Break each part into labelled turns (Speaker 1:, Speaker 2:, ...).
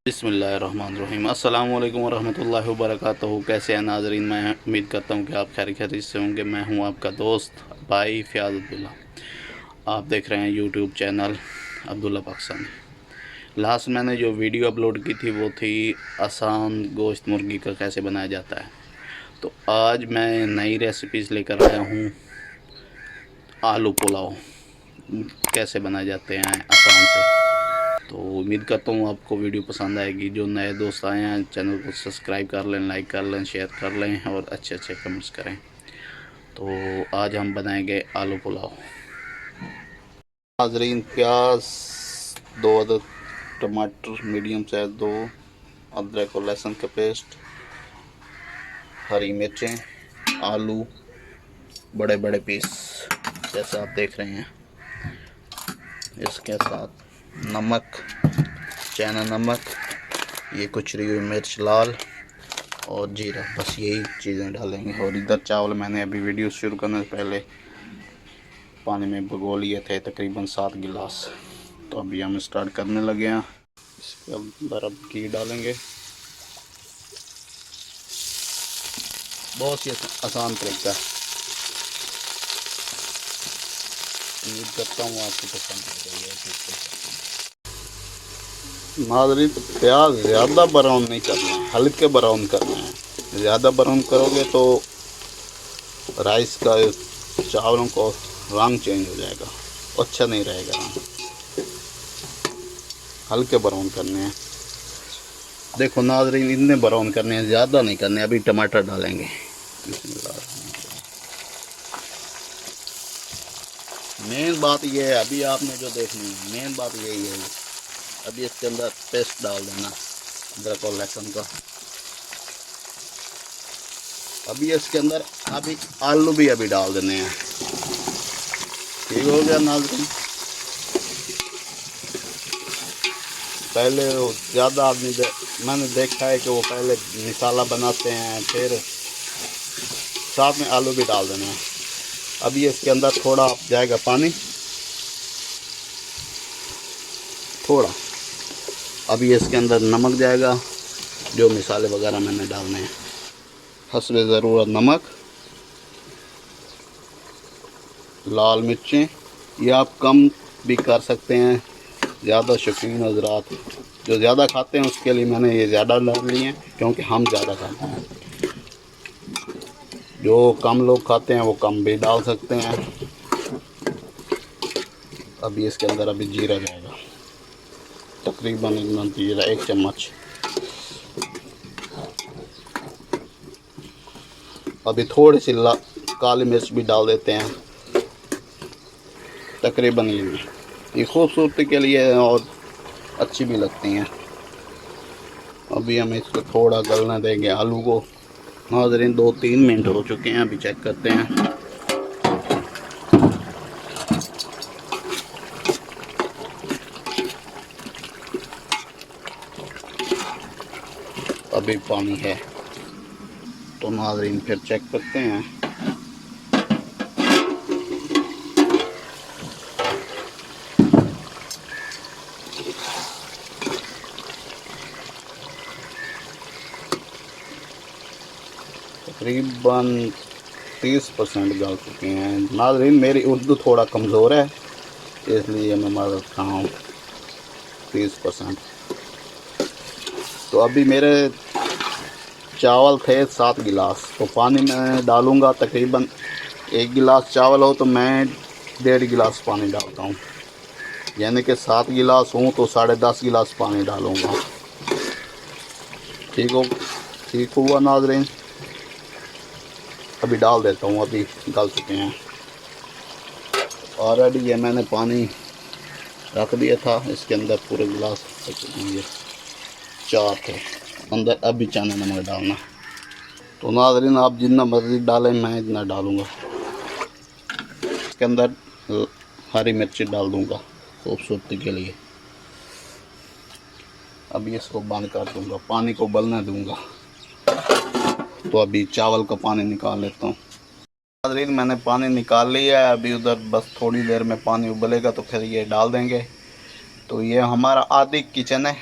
Speaker 1: बिस्मिल्लाहिर्रहमानिर्रहीम। अस्सलामु अलैकुम वरहमतुल्लाहि वबरकातुहू। कैसे हैं नाज़रीन? मैं उम्मीद करता हूँ कि आप खैरियत से होंगे। मैं हूँ आपका दोस्त भाई फ़याज़ अब्दुल्ला। आप देख रहे हैं YouTube channel Abdullah Pakistani. Last मैंने जो वीडियो अपलोड की थी वो थी आसान गोश्त मुर्गी का कैसे बनाया जाता है। तो आज मैं नई रेसिपीज़ लेकर आया हूँ। आलू पुलाव कैसे बनाए जाते हैं आसान से। तो उम्मीद करता हूँ आपको वीडियो पसंद आएगी। जो नए दोस्त आए हैं चैनल को सब्सक्राइब कर लें, लाइक कर लें, शेयर कर लें और अच्छे अच्छे कमेंट्स करें। तो आज हम बनाएंगे आलू पुलाव। नाज़रीन, प्याज 2 अदद, टमाटर मीडियम साइज 2, अदरक और लहसुन का पेस्ट, हरी मिर्चें, आलू बड़े बड़े पीस जैसे आप देख रहे हैं। इसके साथ नमक, चैना नमक, ये कुचरी हुई मिर्च लाल और जीरा, बस यही चीज़ें डालेंगे। और इधर चावल मैंने अभी वीडियो शुरू करने से पहले पानी में भिगो लिए थे, तकरीबन 7 गिलास। तो अभी हम स्टार्ट करने लगे हैं। इसके अंदर अब घी डालेंगे। बहुत ही आसान तरीका है। उम्मीद करता हूँ आपको पसंद आ जाएगा। नाज़रीन, प्याज ज़्यादा ब्राउन नहीं करना है, हल्के ब्राउन करना है। ज़्यादा ब्राउन करोगे तो राइस का, चावलों को रंग चेंज हो जाएगा, अच्छा नहीं रहेगा रंग। हल्के ब्राउन करने हैं। देखो नाज़रीन, इतने ब्राउन करने हैं, ज़्यादा नहीं करने। अभी टमाटर डालेंगे। मेन बात ये है, अभी आपने जो देखनी है मेन बात यही है। अभी इसके अंदर पेस्ट डाल देना अदरक और लहसुन का। अभी इसके अंदर अभी आलू भी अभी डाल देने हैं। ठीक हो गया नाज़रीन। पहले ज़्यादा आदमी मैंने देखा है कि वो पहले मसाला बनाते हैं, फिर साथ में आलू भी डाल देना है। अभी इसके अंदर थोड़ा जाएगा पानी, थोड़ा। अभी इसके अंदर नमक जाएगा, जो मसाले वगैरह मैंने डालने हैं। हस्बे ज़रूरत नमक, लाल मिर्चें, ये आप कम भी कर सकते हैं। ज़्यादा शौकीन हज़रात जो ज़्यादा खाते हैं उसके लिए मैंने ये ज़्यादा डाल ली हैं, क्योंकि हम ज़्यादा खाते हैं। जो कम लोग खाते हैं वो कम भी डाल सकते हैं। अभी इसके अंदर अभी जीरा जाएगा, तकरीबन इतना जीरा, 1 चम्मच। अभी थोड़ी सी काली मिर्च भी डाल देते हैं, तकरीबन ये खूबसूरती के लिए और अच्छी भी लगती हैं। अभी हम इसको थोड़ा गलने देंगे आलू को। नाज़रीन, 2-3 मिनट हो चुके हैं, अभी चेक करते हैं। अभी पानी है तो नाज़रीन फिर चेक करते हैं। तकरीबन 30% गल चुके हैं। नाज़रीन, मेरी उर्दू थोड़ा कमज़ोर है, इसलिए मैं मार रखा हूँ 30%। तो अभी मेरे चावल थे 7 गिलास, तो पानी मैं डालूँगा तकरीबन 1 गिलास चावल हो तो मैं 1.5 गिलास पानी डालता हूँ। यानी कि 7 गिलास हूँ तो 10.5 गिलास पानी डालूँगा। ठीक हुआ नाज़रीन। अभी डाल देता हूँ, अभी डाल चुके हैं ऑलरेडी। ये मैंने पानी रख दिया था, इसके अंदर पूरे गिलास ये 4 थे अंदर। अभी चना नमक डालना। तो नाज़रीन, आप जितना मर्ज़ी डालें, मैं इतना डालूँगा। इसके अंदर हरी मिर्ची डाल दूँगा खूबसूरती के लिए। अभी इसको बंद कर दूँगा, पानी को उबलने दूँगा। तो अभी चावल का पानी निकाल लेता हूँ। नाज़रीन मैंने पानी निकाल लिया है, अभी उधर बस थोड़ी देर में पानी उबलेगा तो फिर ये डाल देंगे। तो ये हमारा आदि किचन है,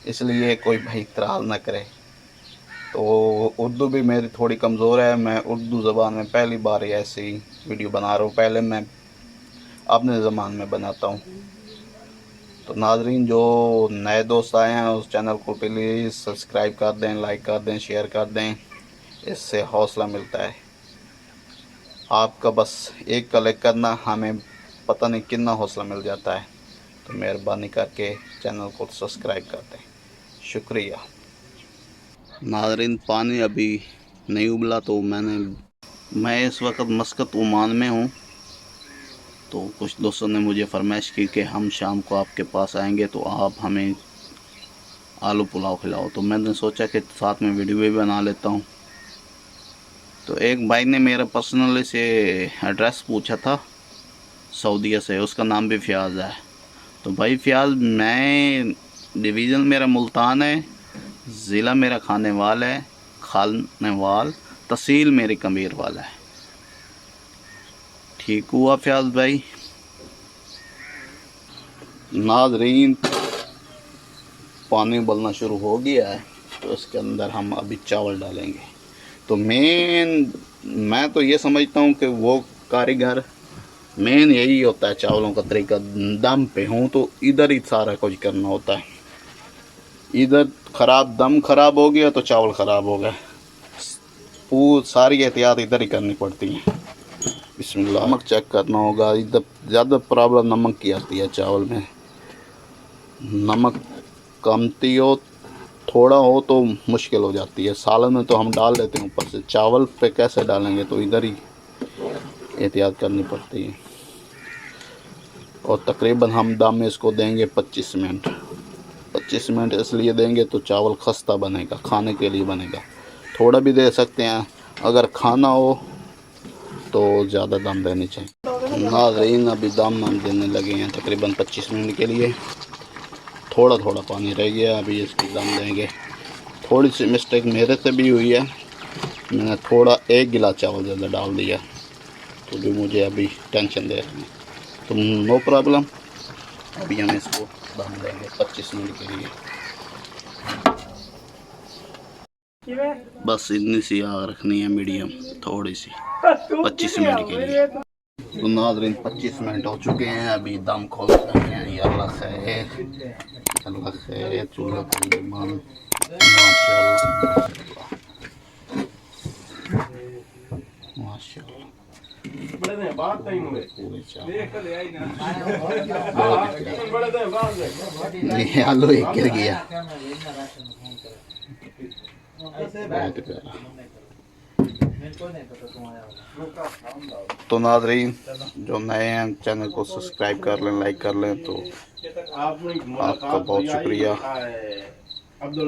Speaker 1: इसलिए कोई भाई इतराज़ ना करे। तो उर्दू भी मेरी थोड़ी कमज़ोर है, मैं उर्दू ज़बान में पहली बार ऐसी वीडियो बना रहा हूँ, पहले मैं अपने ज़बान में बनाता हूँ। तो नाज़रीन जो नए दोस्त आए हैं उस चैनल को प्लीज़ सब्सक्राइब कर दें, लाइक कर दें, शेयर कर दें, इससे हौसला मिलता है। आपका बस एक क्लिक करना हमें पता नहीं कितना हौसला मिल जाता है। तो मेहरबानी करके चैनल को सब्सक्राइब कर दें, शुक्रिया। नाज़रीन पानी अभी नहीं उबला, तो मैं इस वक्त मस्कत ओमान में हूँ। तो कुछ दोस्तों ने मुझे फरमाइश की कि हम शाम को आपके पास आएंगे तो आप हमें आलू पुलाव खिलाओ। तो मैंने सोचा कि साथ में वीडियो भी बना लेता हूँ। तो एक भाई ने मेरा पर्सनली से एड्रेस पूछा था सऊदीया से, उसका नाम भी फ़ियाज़ है। तो भाई फ़ियाज़, मैं डिवीज़न मेरा मुल्तान है, ज़िला मेरा खानेवाल है, खानेवाल, तहसील मेरी कबीरवाल है। ठीक हुआ फ़ियाज़ भाई। नाज़रीन पानी उबलना शुरू हो गया है, तो इसके अंदर हम अभी चावल डालेंगे। तो मैं तो ये समझता हूँ कि वो कारीगर मेन यही होता है, चावलों का तरीका दम पे हूँ तो इधर ही सारा कुछ करना होता है। इधर दम खराब हो गया तो चावल ख़राब हो गए। सारी एहतियात इधर ही करनी पड़ती है। बिस्मिल्लाह। नमक चेक करना होगा, इधर ज़्यादा प्रॉब्लम नमक की आती है चावल में। नमक कमती हो, थोड़ा हो तो मुश्किल हो जाती है। सालन में तो हम डाल लेते हैं ऊपर से, चावल पे कैसे डालेंगे, तो इधर ही एहतियात करनी पड़ती है। और तकरीबन हम दम में इसको देंगे 25 मिनट। 25 मिनट इसलिए देंगे तो चावल खस्ता बनेगा, खाने के लिए बनेगा। थोड़ा भी दे सकते हैं, अगर खाना हो तो ज़्यादा दम देनी चाहिए। नाज़रीन अभी दम हम देने लगे हैं तकरीबन 25 मिनट के लिए। थोड़ा थोड़ा पानी रह गया, अभी इसकी दम देंगे। थोड़ी सी मिस्टेक मेरे से भी हुई है, मैंने थोड़ा 1 गिलास चावल ज़्यादा डाल दिया, तो भी मुझे अभी टेंशन दे रहे हैं। तो नो प्रॉब्लम, अभी हम इसको दम देंगे 25 मिनट के लिए। बस इतनी सी आग रखनी है, मीडियम थोड़ी सी, 25 मिनट के लिए। तो नाज़रीन 25 मिनट हो चुके हैं, अभी दम खोल रहे हैं। अल्लाह खैर, अल्लाह खैर, चूल्हा पर ईमान, माशाअल्लाह माशाअल्लाह। नहीं आलू एक गिर गया। तो नाज़रीन जो नए हैं चैनल को सब्सक्राइब कर लें, लाइक कर लें, तो आपका बहुत शुक्रिया।